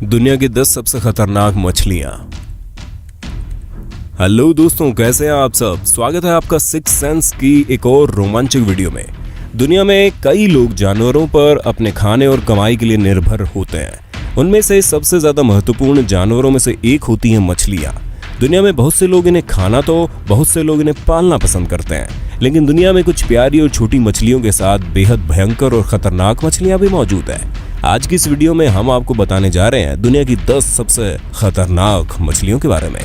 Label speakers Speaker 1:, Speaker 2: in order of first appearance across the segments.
Speaker 1: दुनिया की 10 सबसे खतरनाक मछलियां। हेलो दोस्तों, कैसे हैं आप सब। स्वागत है आपका सिक्स सेंस की एक और रोमांचक वीडियो में। दुनिया में कई लोग जानवरों पर अपने खाने और कमाई के लिए निर्भर होते हैं। उनमें से सबसे ज्यादा महत्वपूर्ण जानवरों में से एक होती है मछलियां। दुनिया में बहुत से लोग इन्हें खाना तो बहुत से लोग इन्हें पालना पसंद करते हैं, लेकिन दुनिया में कुछ प्यारी और छोटी मछलियों के साथ बेहद भयंकर और खतरनाक मछलियां भी मौजूद है। आज की इस वीडियो में हम आपको बताने जा रहे हैं दुनिया की 10 सबसे खतरनाक मछलियों के बारे में।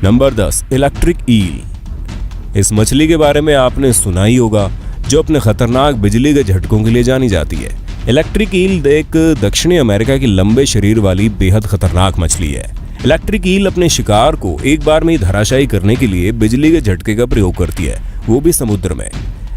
Speaker 1: Number 10, electric eel. इस मछली के बारे में आपने सुना ही होगा, जो अपने खतरनाक बिजली के झटकों के लिए जानी जाती है। इलेक्ट्रिक ईल एक दक्षिणी अमेरिका की लंबे शरीर वाली बेहद खतरनाक मछली है। इलेक्ट्रिक ईल अपने शिकार को एक बार में ही धराशायी करने के लिए बिजली के झटके का प्रयोग करती है, वो भी समुद्र में।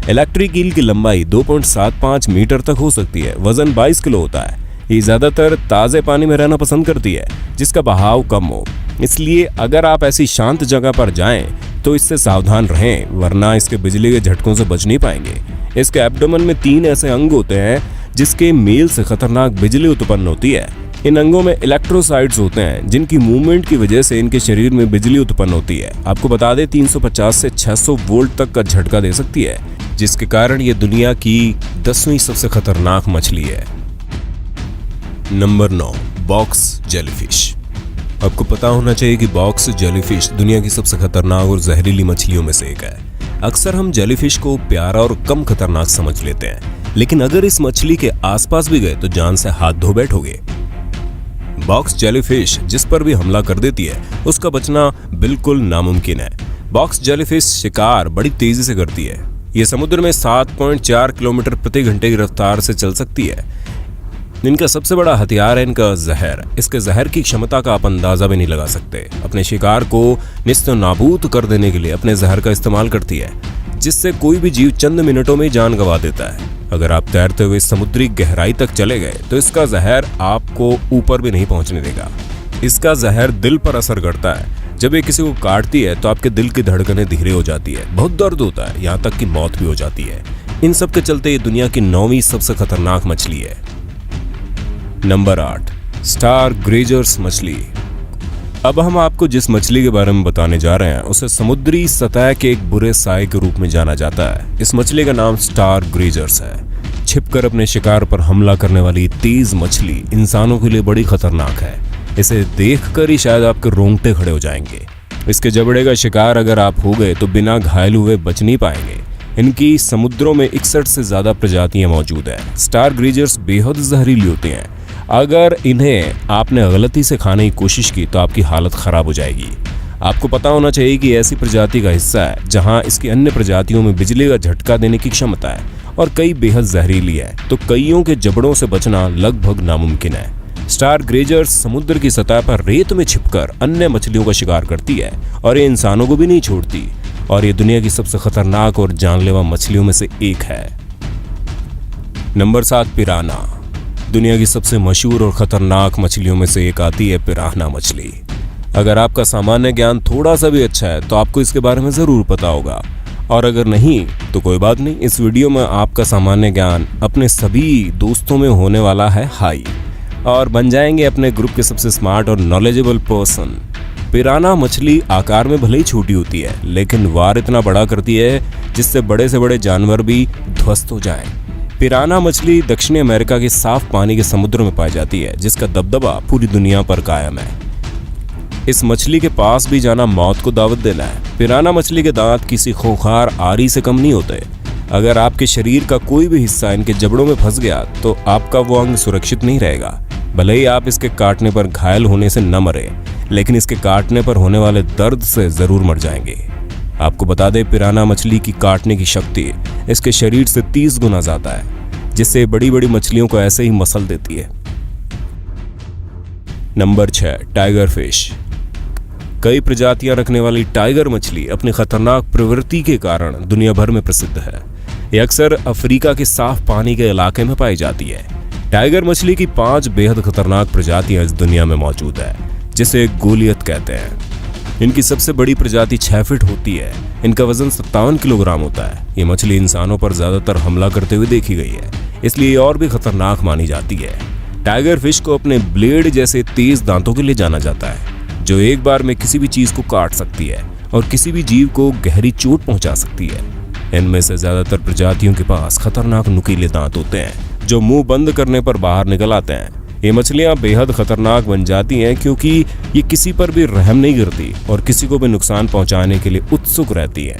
Speaker 1: इलेक्ट्रिक ईल की लंबाई 2.75 मीटर तक हो सकती है। वजन 22 किलो होता है। ये ज्यादातर ताजे पानी में रहना पसंद करती है, जिसका बहाव कम हो। इसलिए अगर आप ऐसी शांत जगह पर जाएं तो इससे सावधान रहें, वरना इसके बिजली के झटकों से बच नहीं पाएंगे। इसके एब्डोमेन में 3 ऐसे अंग होते हैं जिसके मेल से खतरनाक बिजली उत्पन्न होती है। इन अंगों में इलेक्ट्रोसाइट्स होते हैं, जिनकी मूवमेंट की वजह से इनके शरीर में बिजली उत्पन्न होती है। आपको बता दें, 350 से 600 वोल्ट तक का झटका दे सकती है, जिसके कारण ये दुनिया की 10वीं सबसे खतरनाक मछली है। Number 9, box jellyfish. आपको पता होना चाहिए कि बॉक्स जेलीफिश दुनिया की सबसे खतरनाक और जहरीली मछलियों में से एक है। अक्सर हम जेलीफिश को प्यारा और कम खतरनाक समझ लेते हैं, लेकिन अगर इस मछली के आसपास भी गए तो जान से हाथ धो बैठोगे। बॉक्स जेलीफिश जिस पर भी हमला कर देती है, उसका बचना बिल्कुल नामुमकिन है। बॉक्स जेलीफिश शिकार बड़ी तेजी से करती है। ये समुद्र में 7.4 किलोमीटर प्रति घंटे की रफ्तार से चल सकती है। इनका सबसे बड़ा हथियार है इनका जहर। इसके जहर की क्षमता का आप अंदाजा भी नहीं लगा सकते। अपने शिकार को निस्तो नाबूद कर देने के लिए अपने जहर का इस्तेमाल करती है, जिससे कोई भी जीव चंद मिनटों में जान गंवा देता है। अगर आप तैरते हुए समुद्री गहराई तक चले गए तो इसका जहर आपको ऊपर भी नहीं पहुंचने देगा। इसका जहर दिल पर असर करता है। जब ये किसी को काटती है तो आपके दिल की धड़कनें धीरे हो जाती है, बहुत दर्द होता है, यहाँ तक कि मौत भी हो जाती है। इन सब के चलते ये दुनिया की 9वीं सबसे खतरनाक मछली है। नंबर 8, स्टार ग्रेजर्स मछली। अब हम आपको जिस मछली के बारे में बताने जा रहे हैं उसे समुद्री सतह के एक बुरे साए के रूप में जाना जाता है। इस मछली का नाम स्टार ग्रेजर्स है। छिपकर अपने शिकार पर हमला करने वाली तेज मछली इंसानों के लिए बड़ी खतरनाक है। इसे देखकर ही शायद आपके रोंगटे खड़े हो जाएंगे। इसके जबड़े का शिकार अगर आप हो गए तो बिना घायल हुए बच नहीं पाएंगे। इनकी समुद्रों में 61 से ज्यादा प्रजातियां मौजूद है। स्टार ग्रेजर्स बेहद जहरीली होती हैं। अगर इन्हें आपने गलती से खाने की कोशिश की तो आपकी हालत खराब हो जाएगी। आपको पता होना चाहिए कि ऐसी प्रजाति का हिस्सा है जहां इसकी अन्य प्रजातियों में बिजली का झटका देने की क्षमता है और कई बेहद जहरीली है, तो कईयों के जबड़ों से बचना लगभग नामुमकिन है। स्टार ग्रेजर्स समुद्र की सतह पर रेत में छिपकर अन्य मछलियों का शिकार करती है और ये इंसानों को भी नहीं छोड़ती, और ये दुनिया की सबसे खतरनाक और जानलेवा मछलियों में से एक है। नंबर 7, पिराना। दुनिया की सबसे मशहूर और खतरनाक मछलियों में से एक आती है पिराना मछली। अगर आपका सामान्य ज्ञान थोड़ा सा भी अच्छा है तो आपको इसके बारे में जरूर पता होगा, और अगर नहीं तो कोई बात नहीं। इस वीडियो में आपका सामान्य ज्ञान अपने सभी दोस्तों में होने वाला है हाई, और बन जाएंगे अपने ग्रुप के सबसे स्मार्ट और नॉलेजेबल पर्सन। पिराना मछली आकार में भले ही छोटी होती है, लेकिन वार इतना बड़ा करती है जिससे बड़े से बड़े जानवर भी ध्वस्त हो जाएं। पिराना मछली दक्षिणी अमेरिका के साफ पानी के समुद्र में पाई जाती है, जिसका दबदबा पूरी दुनिया पर कायम है। इस मछली के पास भी जाना मौत को दावत देना है। पिराना मछली के दांत किसी खूंखार आरी से कम नहीं होते। अगर आपके शरीर का कोई भी हिस्सा इनके जबड़ों में फंस गया तो आपका वो अंग सुरक्षित नहीं रहेगा। भले ही आप इसके काटने पर घायल होने से न मरे, लेकिन इसके काटने पर होने वाले दर्द से जरूर मर जाएंगे। आपको बता दें, पिराना मछली की काटने की शक्ति इसके शरीर से 30 गुना ज्यादा है, जिससे बड़ी बड़ी मछलियों को ऐसे ही मसल देती है। Number 6, tiger fish. कई प्रजातियां रखने वाली टाइगर मछली अपनी खतरनाक प्रवृत्ति के कारण दुनिया भर में प्रसिद्ध है। यह अक्सर अफ्रीका के साफ पानी के इलाके में पाई जाती है। टाइगर मछली की 5 बेहद खतरनाक प्रजातियां इस दुनिया में मौजूद है, जिसे गोलियत कहते हैं। इनकी सबसे बड़ी प्रजाति 6 फीट होती है। इनका वजन 57 किलोग्राम होता है। ये मछली इंसानों पर ज्यादातर हमला करते हुए देखी गई है, इसलिए और भी खतरनाक मानी जाती है। टाइगर फिश को अपने ब्लेड जैसे तेज दांतों के लिए जाना जाता है, जो एक बार में किसी भी चीज को काट सकती है और किसी भी जीव को गहरी चोट पहुंचा सकती है। इनमें से ज्यादातर प्रजातियों के पास खतरनाक नुकीले दांत होते हैं, जो मुंह बंद करने पर बाहर निकल आते हैं। ये मछलियां बेहद खतरनाक बन जाती हैं क्योंकि ये किसी पर भी रहम नहीं करती और किसी को भी नुकसान पहुंचाने के लिए उत्सुक रहती है।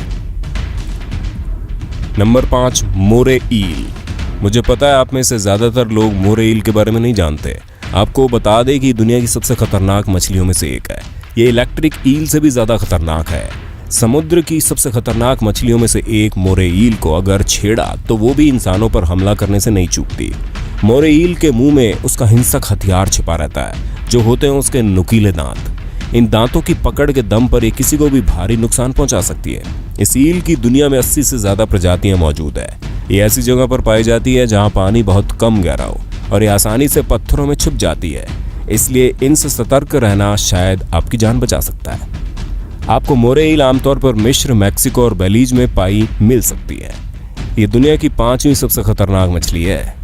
Speaker 1: नंबर 5, मोरे ईल। मुझे पता है आप में से ज्यादातर लोग मोरे ईल के बारे में नहीं जानते। आपको बता दें कि दुनिया की सबसे खतरनाक मछलियों में से एक है। ये इलेक्ट्रिक ईल से भी ज्यादा खतरनाक है। समुद्र की सबसे खतरनाक मछलियों में से एक मोरे ईल को अगर छेड़ा तो वो भी इंसानों पर हमला करने से नहीं चूकती। मोरे ईल के मुंह में उसका हिंसक हथियार छिपा रहता है, जो होते हैं उसके नुकीले दांत। इन दांतों की पकड़ के दम पर ये किसी को भी भारी नुकसान पहुंचा सकती है। इस ईल की दुनिया में 80 से ज्यादा प्रजातियां मौजूद है। ये ऐसी जगह पर पाई जाती है जहां पानी बहुत कम गहरा हो और ये आसानी से पत्थरों में छुप जाती है, इसलिए इनसे सतर्क रहना शायद आपकी जान बचा सकता है। आपको मोरे ईल आमतौर पर मिस्र, मैक्सिको और बेलीज में पाई मिल सकती है। ये दुनिया की 5वीं सबसे खतरनाक मछली है।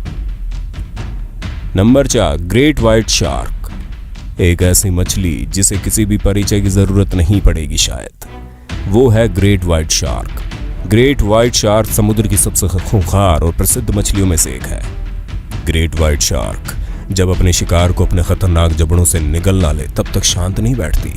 Speaker 1: Number 4, great white shark. एक ऐसी मछली जिसे किसी भी परिचय की जरूरत नहीं पड़ेगी शायद, वो है great white shark. Great white shark समुद्र की सबसे खूंखार और प्रसिद्ध मछलियों में से एक है। ग्रेट व्हाइट शार्क जब अपने शिकार को अपने खतरनाक जबड़ों से निगल ना ले तब तक शांत नहीं बैठती।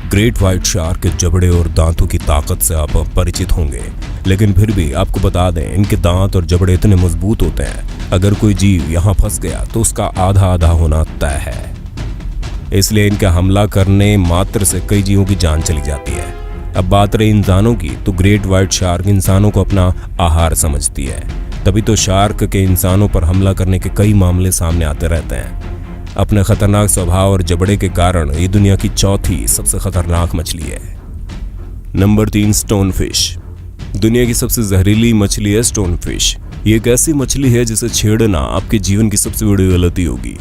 Speaker 1: ग्रेट व्हाइट शार्क के जबड़े और दांतों की ताकत से आप परिचित होंगे, लेकिन फिर भी आपको बता दें इनके दांत और जबड़े इतने मजबूत होते हैं, अगर कोई जीव यहाँ फंस गया तो उसका आधा आधा होना तय है। इसलिए इनका हमला करने मात्र से कई जीवों की जान चली जाती है। अब बात रही इंसानों की, तो ग्रेट व्हाइट शार्क इंसानों को अपना आहार समझती है। तभी तो शार्क के इंसानों पर हमला करने के कई मामले सामने आते रहते हैं। अपने खतरनाक स्वभाव और जबड़े के कारण ये दुनिया की 4थी सबसे खतरनाक मछली है। Number 3, stone fish. दुनिया की सबसे जहरीली मछली है स्टोन फिश। ये एक ऐसी मछली है जिसे छेड़ना आपके जीवन की सबसे बड़ी गलती होगी।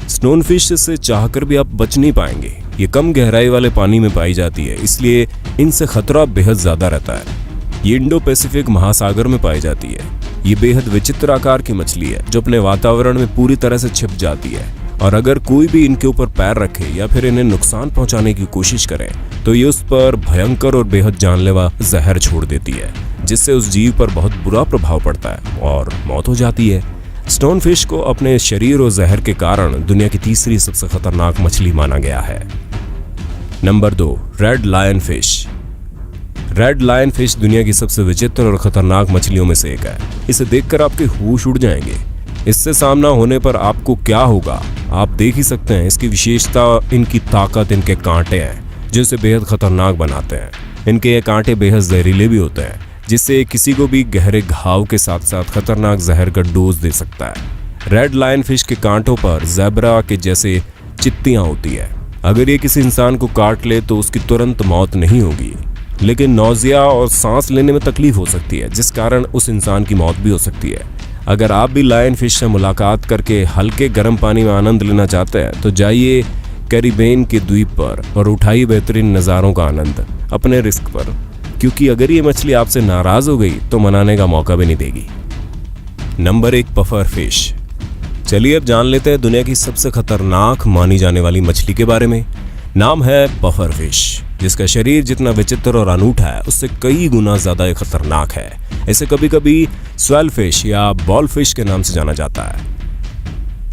Speaker 1: स्टोन फिश से चाहकर भी आप बच नहीं पाएंगे। ये कम गहराई वाले पानी में पाई जाती है, इसलिए इनसे खतरा बेहद ज्यादा रहता है। ये इंडो पैसिफिक महासागर में पाई जाती है। ये बेहद विचित्र आकार की मछली है जो अपने वातावरण में पूरी तरह से छिप जाती है, और अगर कोई भी इनके ऊपर पैर रखे या फिर इन्हें नुकसान पहुंचाने की कोशिश करे तो ये उस पर भयंकर और बेहद जानलेवा जहर छोड़ देती है, जिससे उस जीव पर बहुत बुरा प्रभाव पड़ता है और मौत हो जाती है। स्टोन फिश को अपने शरीर और जहर के कारण दुनिया की 3री सबसे खतरनाक मछली माना गया है। Number 2, red lion fish. Red lion fish दुनिया की सबसे विचित्र और खतरनाक मछलियों में से एक है। इसे देखकर आपके होश उड़ जाएंगे। इससे सामना होने पर आपको क्या होगा आप देख ही सकते हैं। इसकी विशेषता इनकी ताकत, इनके कांटे हैं जो इसे बेहद खतरनाक बनाते हैं। इनके ये कांटे बेहद जहरीले भी होते हैं, जिससे किसी को भी गहरे घाव के साथ साथ खतरनाक जहर का डोज दे सकता है। रेड लायन फिश के कांटों पर ज़ेब्रा के जैसे चित्तियां होती है। अगर ये किसी इंसान को काट ले तो उसकी तुरंत मौत नहीं होगी, लेकिन नौजिया और सांस लेने में तकलीफ हो सकती है, जिस कारण उस इंसान की मौत भी हो सकती है। अगर आप भी लायन फिश से मुलाकात करके हल्के गर्म पानी में आनंद लेना चाहते हैं तो जाइए कैरिबियन के द्वीप पर और उठाइए बेहतरीन नज़ारों का आनंद अपने रिस्क पर, क्योंकि अगर ये मछली आपसे नाराज हो गई तो मनाने का मौका भी नहीं देगी। Number 1, puffer fish. चलिए अब जान लेते हैं दुनिया की सबसे खतरनाक मानी जाने वाली मछली के बारे में। नाम है पफर फिश, जिसका शरीर जितना विचित्र और अनूठा है उससे कई गुना ज्यादा खतरनाक है। इसे कभी कभी स्वेल फिश या बॉल फिश के नाम से जाना जाता है।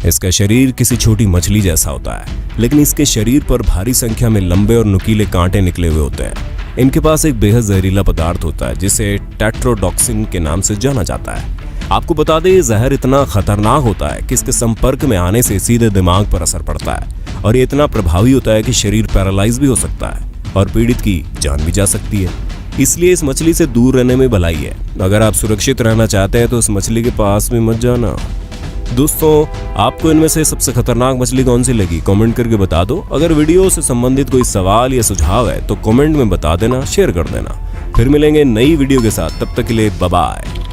Speaker 1: इसका शरीर किसी छोटी मछली जैसा होता है, लेकिन इसके शरीर पर भारी संख्या में लंबे और नुकीले कांटे निकले हुए होते हैं। इनके पास एक बेहद जहरीला पदार्थ होता है जिसे टेट्रोडॉक्सिन के नाम से जाना जाता है। आपको बता दें, जहर इतना खतरनाक होता है कि इसके संपर्क में आने से सीधे दिमाग पर असर पड़ता है और ये इतना प्रभावी होता है कि शरीर पैरालाइज भी हो सकता है और पीड़ित की जान भी जा सकती है। इसलिए इस मछली से दूर रहने में भलाई है। अगर आप सुरक्षित रहना चाहते हैं तो इस मछली के पास भी मत जाना। दोस्तों, आपको इनमें से सबसे खतरनाक मछली कौन सी लगी कमेंट करके बता दो। अगर वीडियो से संबंधित कोई सवाल या सुझाव है तो कमेंट में बता देना, शेयर कर देना। फिर मिलेंगे नई वीडियो के साथ, तब तक के लिए बाय बाय।